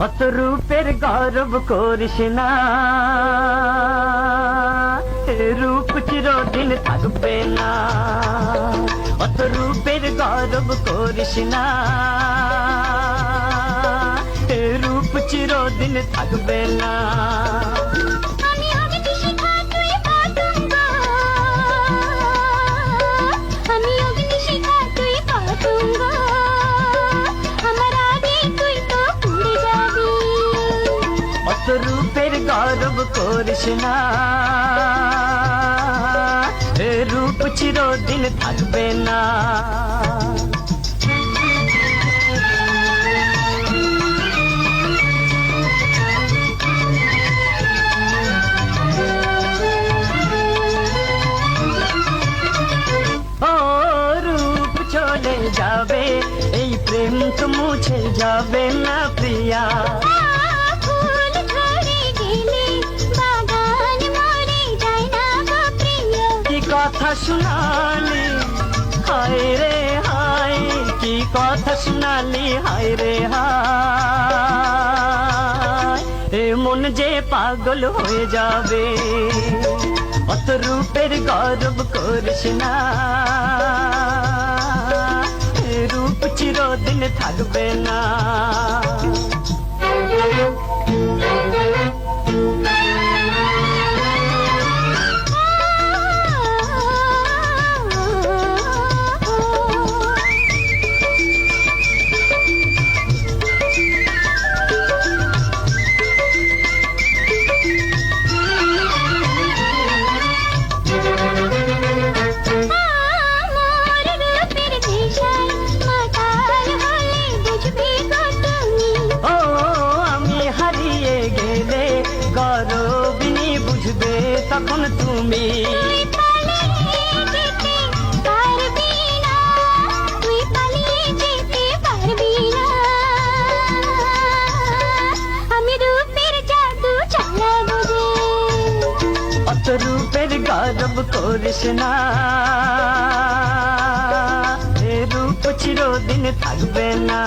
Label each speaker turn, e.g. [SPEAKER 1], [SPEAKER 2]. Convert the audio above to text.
[SPEAKER 1] অত রূপের গৌরব করিস না, রূপ চিরদিন থাকবে না। অত রূপের গৌরব করিস না, রূপ চিরদিন থাকবে না। রূপের গৌরব করিস না, রূপ চিরদিন থাকবে না। ও রূপ চলে যাবে, এই প্রেম তো মুছে যাবে না প্রিয়া। কথা শোনালি হায় রে হায়, কি কথা শোনালি হায় রে হায়, এ মন যে পাগল হয়ে যাবে। অত রূপের গৌরব করিস না, রূপ চিরদিন থাকবে না। গৌরবিনী বুঝবে তখন তুমি,
[SPEAKER 2] আমি রূপের জাদু চালাবো রে।
[SPEAKER 1] অত রূপের গৌরব করিস না, রূপ চিরদিন থাকবে না।